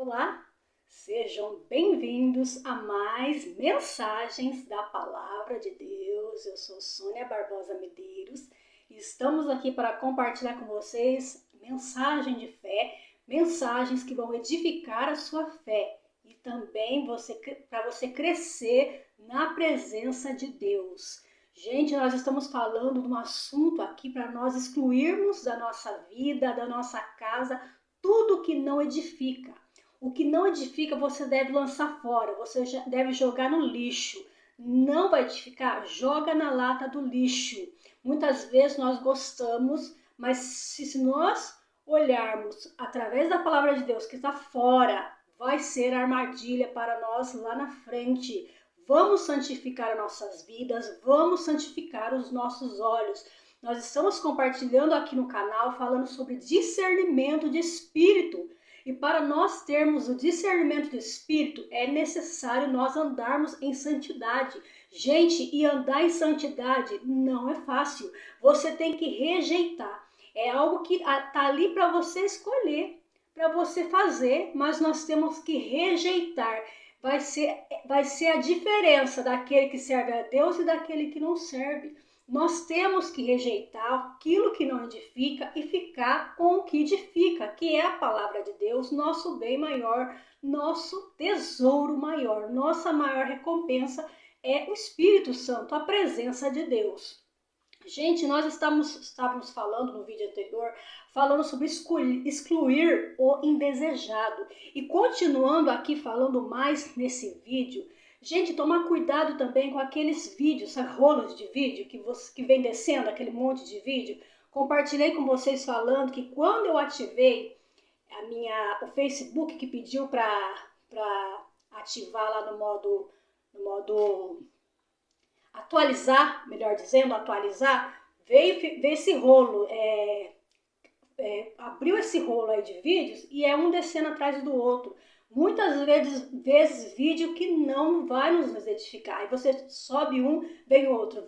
Olá, sejam bem-vindos a mais mensagens da Palavra de Deus. Eu sou Sônia Barbosa Medeiros e estamos aqui para compartilhar com vocês mensagem de fé, mensagens que vão edificar a sua fé e também para você crescer na presença de Deus. Gente, nós estamos falando de um assunto aqui para nós excluirmos da nossa vida, da nossa casa, tudo que não edifica. O que não edifica você deve lançar fora, você deve jogar no lixo. Não vai edificar? Joga na lata do lixo. Muitas vezes nós gostamos, mas se nós olharmos através da palavra de Deus que está fora, vai ser armadilha para nós lá na frente. Vamos santificar nossas vidas, vamos santificar os nossos olhos. Nós estamos compartilhando aqui no canal falando sobre discernimento de espírito. E para nós termos o discernimento de espírito, é necessário nós andarmos em santidade. Gente, e andar em santidade não é fácil. Você tem que rejeitar. É algo que está ali para você escolher, para você fazer, mas nós temos que rejeitar. Vai ser a diferença daquele que serve a Deus e daquele que não serve. Nós temos que rejeitar aquilo que não edifica e ficar com o que edifica, que é a palavra de Deus, nosso bem maior, nosso tesouro maior, nossa maior recompensa é o Espírito Santo, a presença de Deus. Gente, nós estávamos falando no vídeo anterior, falando sobre excluir o indesejado. E continuando aqui falando mais nesse vídeo, gente, tomar cuidado também com aqueles vídeos, rolos de vídeo que vem descendo, aquele monte de vídeo. Compartilhei com vocês falando que quando eu ativei o Facebook, que pediu para ativar lá no modo atualizar, melhor dizendo, veio esse rolo, abriu esse rolo aí de vídeos e é um descendo atrás do outro. Muitas vezes vídeo que não vai nos edificar. Aí você sobe um, vem outro.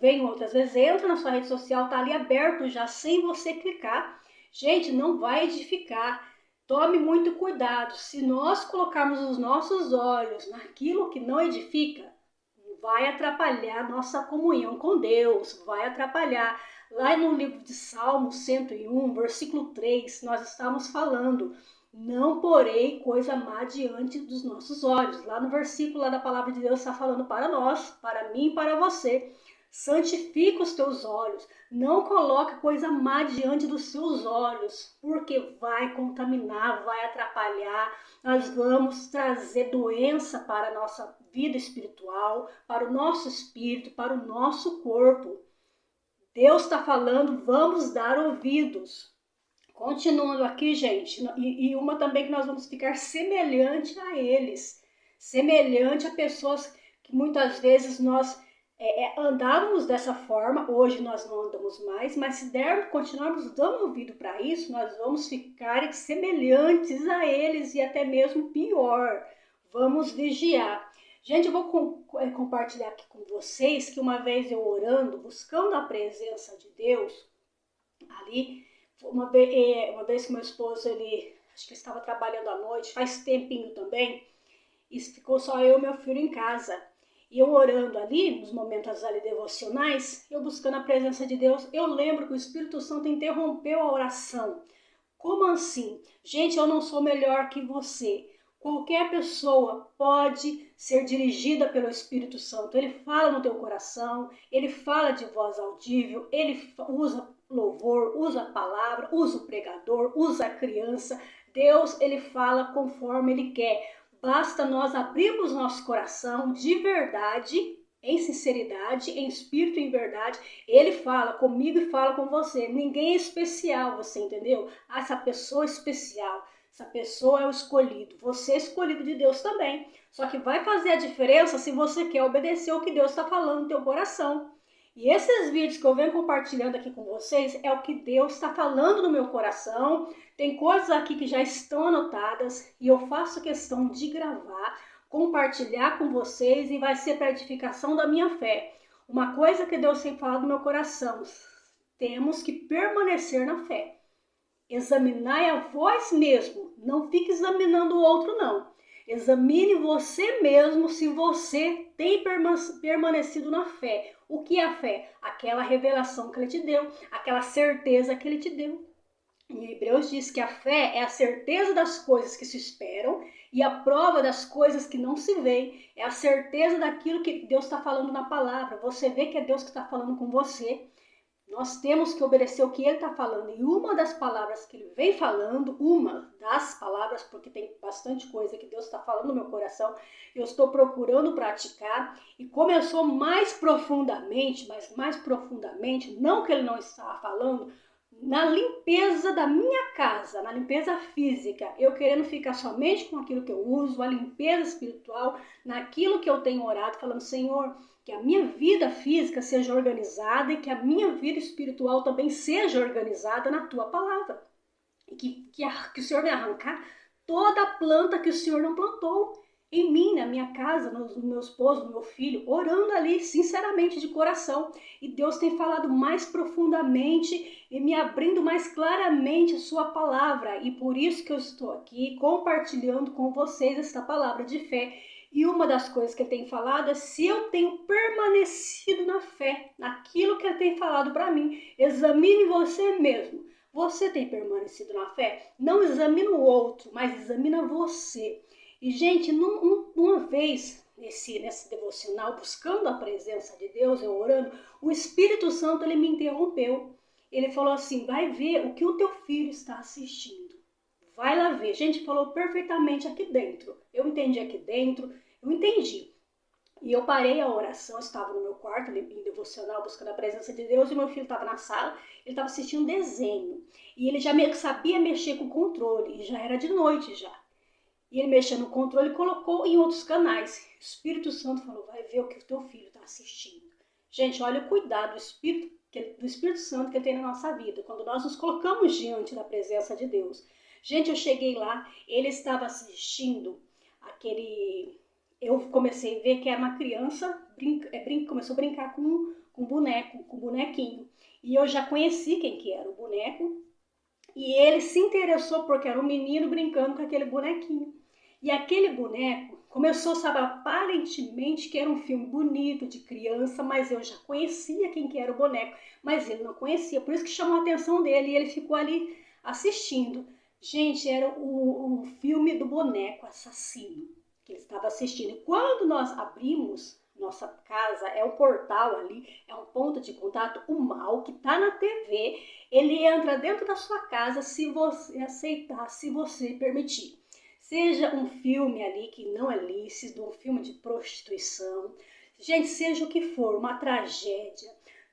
Às vezes entra na sua rede social, tá ali aberto já, sem você clicar. Gente, não vai edificar. Tome muito cuidado. Se nós colocarmos os nossos olhos naquilo que não edifica, vai atrapalhar nossa comunhão com Deus, vai atrapalhar. Lá no livro de Salmo 101, versículo 3, nós estamos falando: não porei coisa má diante dos nossos olhos. Lá no versículo lá da palavra de Deus está falando para nós, para mim e para você. Santifica os teus olhos, não coloque coisa má diante dos seus olhos, porque vai contaminar, vai atrapalhar. Nós vamos trazer doença para a nossa vida espiritual, para o nosso espírito, para o nosso corpo. Deus está falando, vamos dar ouvidos. Continuando aqui, gente, e uma também que nós vamos ficar semelhante a eles, semelhante a pessoas que muitas vezes nós andávamos dessa forma, hoje nós não andamos mais, mas se continuarmos dando ouvido para isso, nós vamos ficar semelhantes a eles e até mesmo pior. Vamos vigiar. Gente, eu vou compartilhar aqui com vocês que uma vez eu orando, buscando a presença de Deus, ali, uma vez que meu esposo, acho que estava trabalhando à noite, faz tempinho também, e ficou só eu e meu filho em casa. E eu orando ali, nos momentos ali devocionais, eu buscando a presença de Deus, eu lembro que o Espírito Santo interrompeu a oração. Como assim? Gente, eu não sou melhor que você. Qualquer pessoa pode ser dirigida pelo Espírito Santo. Ele fala no teu coração, ele fala de voz audível, ele usa louvor, usa a palavra, usa o pregador, usa a criança. Deus, ele fala conforme ele quer. Basta nós abrirmos nosso coração de verdade, em sinceridade, em espírito e em verdade. Ele fala comigo e fala com você. Ninguém é especial, você entendeu? Essa pessoa é especial. Essa pessoa é o escolhido. Você é escolhido de Deus também. Só que vai fazer a diferença se você quer obedecer o que Deus está falando no teu coração. E esses vídeos que eu venho compartilhando aqui com vocês é o que Deus está falando no meu coração. Tem coisas aqui que já estão anotadas e eu faço questão de gravar, compartilhar com vocês e vai ser para edificação da minha fé. Uma coisa que Deus tem falado no meu coração: temos que permanecer na fé. examinai a vós mesmo. Não fique examinando o outro, não. Examine você mesmo se você tem permanecido na fé. O que é a fé? Aquela revelação que ele te deu, aquela certeza que ele te deu. Em Hebreus diz que a fé é a certeza das coisas que se esperam e a prova das coisas que não se veem. É a certeza daquilo que Deus está falando na palavra. Você vê que é Deus que está falando com você. Nós temos que obedecer o que ele está falando. E uma das palavras que ele vem falando, uma das palavras, porque tem bastante coisa que Deus está falando no meu coração, eu estou procurando praticar. E começou mais profundamente, mas mais profundamente, não que ele não estava falando, na limpeza da minha casa, na limpeza física, eu querendo ficar somente com aquilo que eu uso, a limpeza espiritual, naquilo que eu tenho orado, falando, Senhor, que a minha vida física seja organizada e que a minha vida espiritual também seja organizada na Tua palavra. E que o Senhor venha arrancar toda a planta que o Senhor não plantou em mim, na minha casa, no meu esposo, no meu filho, orando ali sinceramente de coração. E Deus tem falado mais profundamente e me abrindo mais claramente a sua palavra. E por isso que eu estou aqui compartilhando com vocês esta palavra de fé. E uma das coisas que ele tem falado é se eu tenho permanecido na fé, naquilo que ele tem falado para mim. Examine você mesmo. Você tem permanecido na fé? Não examina o outro, mas examina você. E, gente, uma vez nesse devocional, buscando a presença de Deus, eu orando, o Espírito Santo ele me interrompeu. Ele falou assim, vai ver o que o teu filho está assistindo. Vai lá ver. Gente, falou perfeitamente aqui dentro. Eu entendi aqui dentro, eu entendi. E eu parei a oração, estava no meu quarto, em devocional, buscando a presença de Deus, e meu filho estava na sala, ele estava assistindo um desenho. E ele já sabia mexer com o controle, e já era de noite já. E ele mexendo no controle e colocou em outros canais. O Espírito Santo falou, vai ver o que o teu filho está assistindo. Gente, olha o cuidado do Espírito Santo que ele tem na nossa vida, quando nós nos colocamos diante da presença de Deus. Gente, eu cheguei lá, ele estava assistindo aquele... Eu comecei a ver que era uma criança, começou a brincar com boneco, com bonequinho. E eu já conheci quem que era o boneco. E ele se interessou porque era um menino brincando com aquele bonequinho. E aquele boneco começou, sabe, aparentemente que era um filme bonito, de criança, mas eu já conhecia quem que era o boneco, mas ele não conhecia, por isso que chamou a atenção dele e ele ficou ali assistindo. Gente, era o filme do boneco assassino que ele estava assistindo. E quando nós abrimos nossa casa, é um portal ali, é um ponto de contato, o mal que está na TV, ele entra dentro da sua casa se você aceitar, se você permitir. Seja um filme ali que não é lícito, um filme de prostituição, gente, seja o que for, uma tragédia,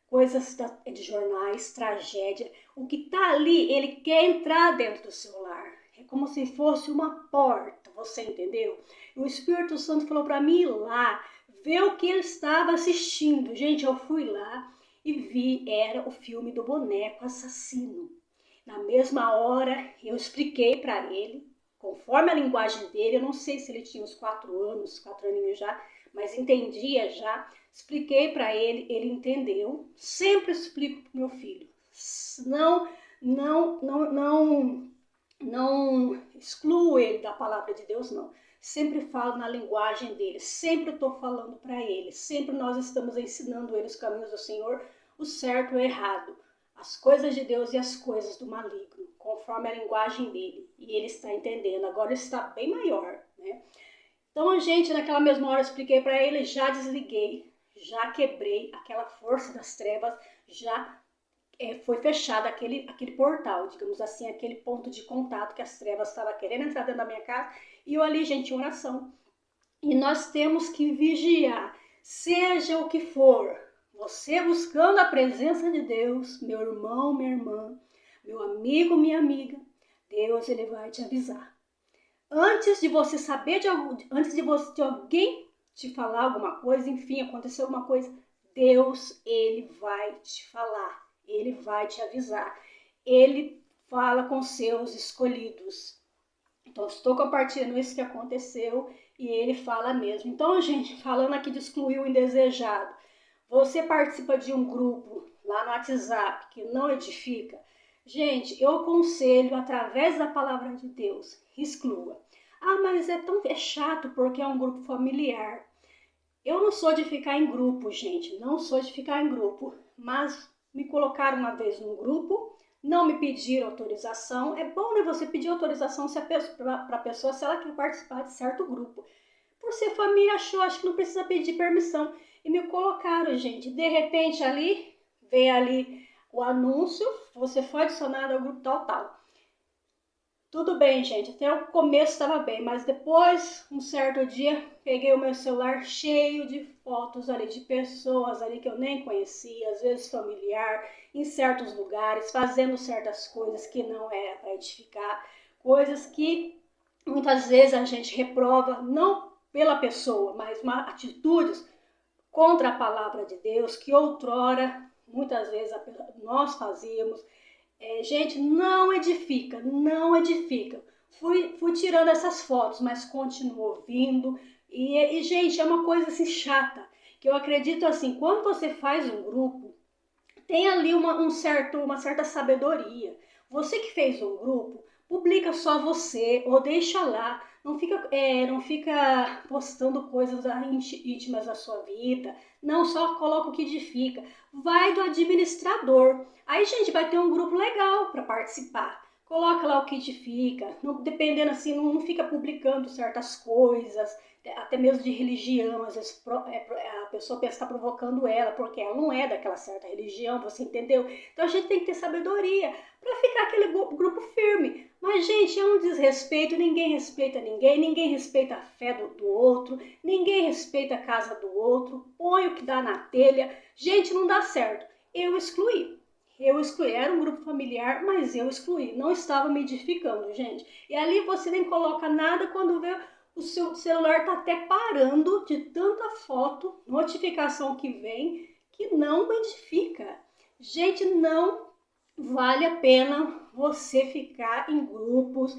coisas de jornais, tragédia, o que está ali, ele quer entrar dentro do seu lar. É como se fosse uma porta, você entendeu? O Espírito Santo falou para mim ir lá, ver o que ele estava assistindo. Gente, eu fui lá e vi, era o filme do boneco assassino. Na mesma hora, eu expliquei para ele, conforme a linguagem dele, eu não sei se ele tinha uns 4 aninhos já, mas entendia já. Expliquei para ele, ele entendeu. Sempre explico para o meu filho. Não excluo ele da palavra de Deus, não. Sempre falo na linguagem dele, sempre estou falando para ele, sempre nós estamos ensinando ele os caminhos do Senhor, o certo e o errado, as coisas de Deus e as coisas do maligno, conforme a linguagem dele. E ele está entendendo, agora ele está bem maior, né? Então, gente, naquela mesma hora eu expliquei para ele, já desliguei, já quebrei aquela força das trevas, já foi fechado aquele portal, digamos assim, aquele ponto de contato que as trevas estavam querendo entrar dentro da minha casa. E eu ali, gente, em oração. E nós temos que vigiar, seja o que for, você buscando a presença de Deus, meu irmão, minha irmã, meu amigo, minha amiga, Deus, ele vai te avisar. Antes de você saber antes de alguém te falar alguma coisa, enfim, aconteceu alguma coisa, Deus, ele vai te falar. Ele vai te avisar. Ele fala com seus escolhidos. Então, estou compartilhando isso que aconteceu e ele fala mesmo. Então, gente, falando aqui de excluir o indesejado. Você participa de um grupo lá no WhatsApp que não edifica. Gente, eu aconselho através da palavra de Deus, exclua. Ah, mas é chato porque é um grupo familiar. Eu não sou de ficar em grupo, gente, não sou de ficar em grupo, mas me colocaram uma vez num grupo, não me pediram autorização. É bom, né, você pedir autorização para a pessoa se ela quer participar de certo grupo. Por ser família, acho que não precisa pedir permissão. E me colocaram, gente. De repente ali, veio ali o anúncio, você foi adicionado ao grupo tal, tal. Tudo bem, gente, até o começo estava bem, mas depois, um certo dia, peguei o meu celular cheio de fotos ali, de pessoas ali que eu nem conhecia, às vezes familiar, em certos lugares, fazendo certas coisas que não era para edificar, coisas que muitas vezes a gente reprova, não pela pessoa, mas atitudes contra a palavra de Deus, que outrora, muitas vezes, nós fazíamos. Gente, não edifica, não edifica. Fui tirando essas fotos, mas continuou vindo. Gente, é uma coisa assim chata, que eu acredito assim, quando você faz um grupo, tem ali uma certa sabedoria. Você que fez um grupo, publica só você ou deixa lá. Não fica postando coisas íntimas da sua vida. Não, só coloca o que edifica. Vai do administrador. Aí, gente, vai ter um grupo legal para participar. Coloca lá o que edifica. Não, dependendo assim, não fica publicando certas coisas, até mesmo de religião. Às vezes a pessoa pensa que está provocando ela, porque ela não é daquela certa religião, você entendeu? Então a gente tem que ter sabedoria para ficar aquele grupo firme. Mas, gente, é um desrespeito, ninguém respeita ninguém, ninguém respeita a fé do outro, ninguém respeita a casa do outro, põe o que dá na telha. Gente, não dá certo. Eu excluí, era um grupo familiar, mas eu excluí, não estava me edificando, gente. E ali você nem coloca nada, quando vê o seu celular tá até parando de tanta foto, notificação que vem, que não edifica. Gente, não vale a pena você ficar em grupos,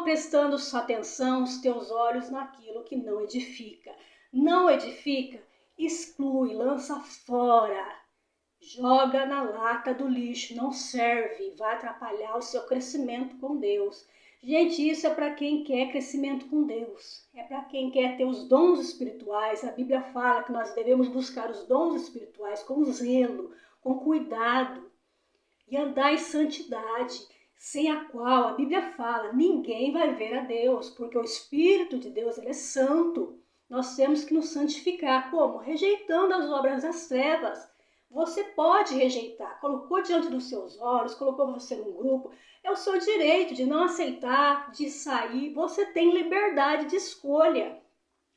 prestando sua atenção, os teus olhos naquilo que não edifica. Não edifica, exclui, lança fora. Joga na lata do lixo, não serve, vai atrapalhar o seu crescimento com Deus. Gente, isso é para quem quer crescimento com Deus, é para quem quer ter os dons espirituais. A Bíblia fala que nós devemos buscar os dons espirituais com zelo, com cuidado e andar em santidade, sem a qual a Bíblia fala, ninguém vai ver a Deus, porque o Espírito de Deus, ele é santo. Nós temos que nos santificar, como? Rejeitando as obras das trevas. Você pode rejeitar, colocou diante dos seus olhos, colocou você num grupo, é o seu direito de não aceitar, de sair, você tem liberdade de escolha,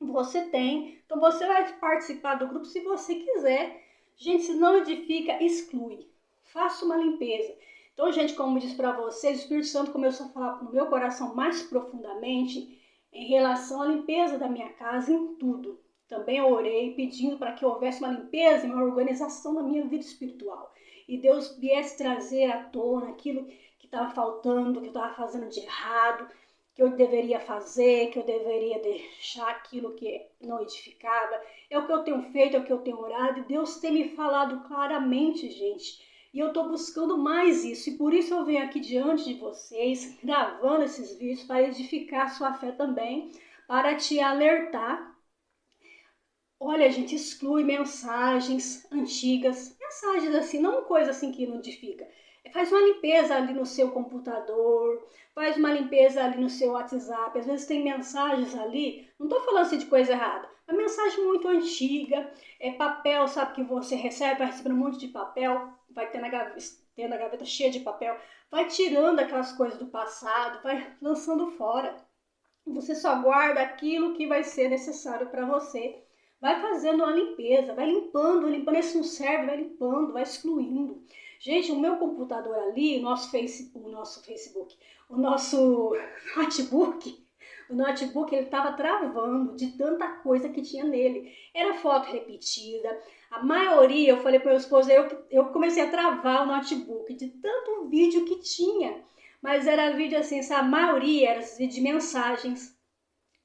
você tem, então você vai participar do grupo se você quiser. Gente, se não edifica, exclui, faça uma limpeza. Então, gente, como eu disse para vocês, o Espírito Santo começou a falar no meu coração mais profundamente em relação à limpeza da minha casa em tudo. Também eu orei pedindo para que houvesse uma limpeza e uma organização na minha vida espiritual. E Deus viesse trazer à tona aquilo que estava faltando, que eu estava fazendo de errado, que eu deveria fazer, que eu deveria deixar aquilo que não edificava. É o que eu tenho feito, é o que eu tenho orado. E Deus tem me falado claramente, gente. E eu estou buscando mais isso. E por isso eu venho aqui diante de vocês, gravando esses vídeos para edificar a sua fé também, para te alertar. Olha, gente, exclui mensagens antigas, mensagens assim, não coisa assim que não edifica. Faz uma limpeza ali no seu computador, faz uma limpeza ali no seu WhatsApp. Às vezes tem mensagens ali, não estou falando assim de coisa errada, uma mensagem muito antiga, papel, sabe, que você recebe, vai recebendo um monte de papel, vai ter na gaveta cheia de papel, vai tirando aquelas coisas do passado, vai lançando fora. Você só guarda aquilo que vai ser necessário para você. Vai fazendo uma limpeza, vai limpando, esse não serve, vai limpando, vai excluindo. Gente, o meu computador ali, o nosso notebook, ele estava travando de tanta coisa que tinha nele. Era foto repetida. A maioria, eu falei para meu esposo, eu comecei a travar o notebook de tanto vídeo que tinha. Mas era vídeo assim, a maioria era vídeo de mensagens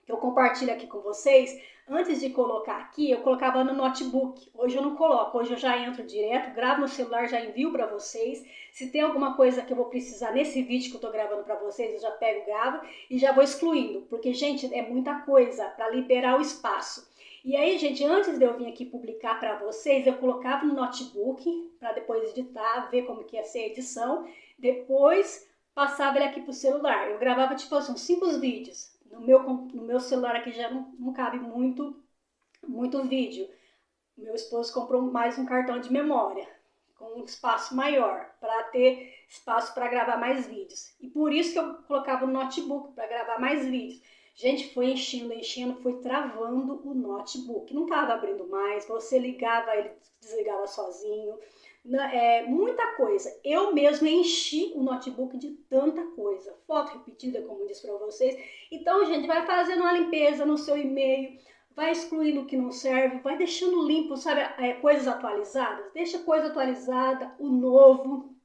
que eu compartilho aqui com vocês, antes de colocar aqui, eu colocava no notebook. Hoje eu não coloco, hoje eu já entro direto, gravo no celular, já envio para vocês. Se tem alguma coisa que eu vou precisar nesse vídeo que eu tô gravando para vocês, eu já pego, gravo e já vou excluindo, porque, gente, é muita coisa para liberar o espaço. E aí, gente, antes de eu vir aqui publicar para vocês, eu colocava no notebook para depois editar, ver como que ia ser a edição. Depois passava ele aqui pro celular. Eu gravava tipo assim, uns 5 vídeos. No meu celular aqui já não cabe muito vídeo. Meu esposo comprou mais um cartão de memória com um espaço maior para ter espaço para gravar mais vídeos. E por isso que eu colocava no notebook para gravar mais vídeos. Gente, foi enchendo, foi travando o notebook. Não estava abrindo mais, você ligava, ele desligava sozinho. Muita coisa. Eu mesma enchi o notebook de tanta coisa. Foto repetida, como eu disse para vocês. Então, gente, vai fazendo uma limpeza no seu e-mail, vai excluindo o que não serve, vai deixando limpo, sabe, coisas atualizadas. Deixa coisa atualizada, o novo.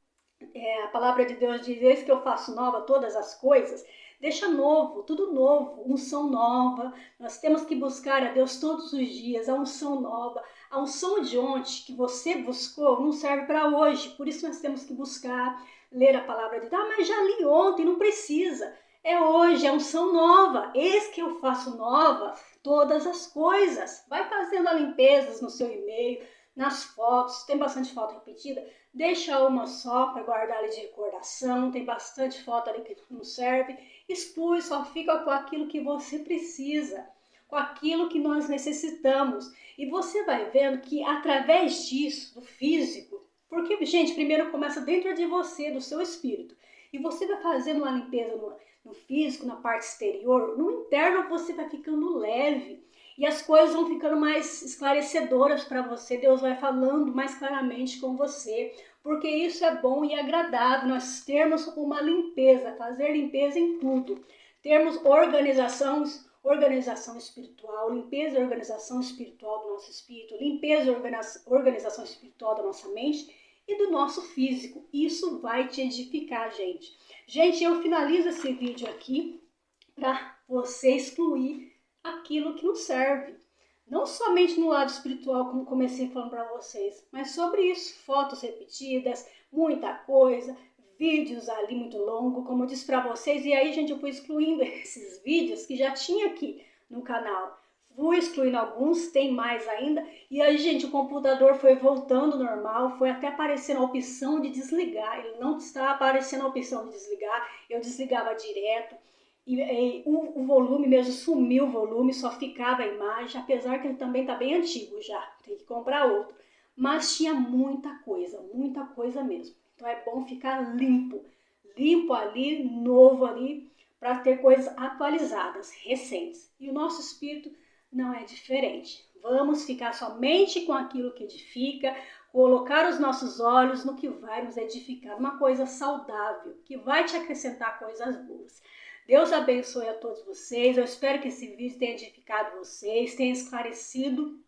A palavra de Deus diz, eis que eu faço nova todas as coisas. Deixa novo, tudo novo, unção nova. Nós temos que buscar a Deus todos os dias, a unção nova. A unção de ontem que você buscou não serve para hoje, por isso nós temos que buscar, ler a palavra de Deus. Mas já li ontem, não precisa. É hoje, é unção nova. Eis que eu faço nova todas as coisas. Vai fazendo a limpeza no seu e-mail, nas fotos, tem bastante foto repetida. Deixa uma só para guardar ali de recordação, tem bastante foto ali que não serve. Exclui, só fica com aquilo que você precisa, com aquilo que nós necessitamos. E você vai vendo que através disso, do físico, porque, gente, primeiro começa dentro de você, do seu espírito. E você vai fazendo uma limpeza no físico, na parte exterior, no interno você vai ficando leve. E as coisas vão ficando mais esclarecedoras para você, Deus vai falando mais claramente com você, porque isso é bom e agradável, nós termos uma limpeza, fazer limpeza em tudo, termos organização espiritual, limpeza e organização espiritual do nosso espírito, limpeza e organização espiritual da nossa mente e do nosso físico. Isso vai te edificar, gente. Gente, eu finalizo esse vídeo aqui para você excluir aquilo que não serve. Não somente no lado espiritual, como comecei falando para vocês, mas sobre isso, fotos repetidas, muita coisa, vídeos ali muito longos, como eu disse para vocês. E aí, gente, eu fui excluindo esses vídeos que já tinha aqui no canal. Fui excluindo alguns, tem mais ainda. E aí, gente, o computador foi voltando normal, foi até aparecendo a opção de desligar. Ele não estava aparecendo a opção de desligar, eu desligava direto. E o volume mesmo, sumiu o volume, só ficava a imagem, apesar que ele também está bem antigo já, tem que comprar outro. Mas tinha muita coisa mesmo. Então é bom ficar limpo ali, novo ali, para ter coisas atualizadas, recentes. E o nosso espírito não é diferente. Vamos ficar somente com aquilo que edifica, colocar os nossos olhos no que vai nos edificar, uma coisa saudável, que vai te acrescentar coisas boas. Deus abençoe a todos vocês. Eu espero que esse vídeo tenha edificado vocês, tenha esclarecido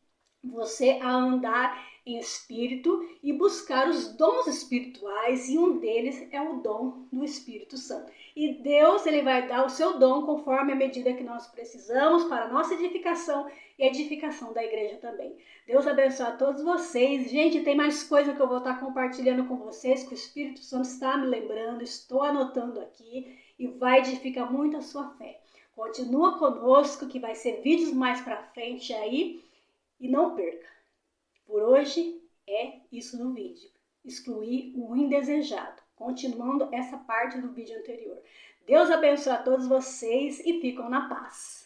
você a andar em espírito e buscar os dons espirituais, e um deles é o dom do Espírito Santo. E Deus, ele vai dar o seu dom conforme a medida que nós precisamos para a nossa edificação e a edificação da igreja também. Deus abençoe a todos vocês. Gente, tem mais coisa que eu vou estar compartilhando com vocês, que o Espírito Santo está me lembrando, estou anotando aqui, e vai edificar muito a sua fé. Continua conosco, que vai ser vídeos mais para frente aí, e não perca. Por hoje é isso no vídeo. Excluir o indesejado. Continuando essa parte do vídeo anterior. Deus abençoe a todos vocês e ficam na paz.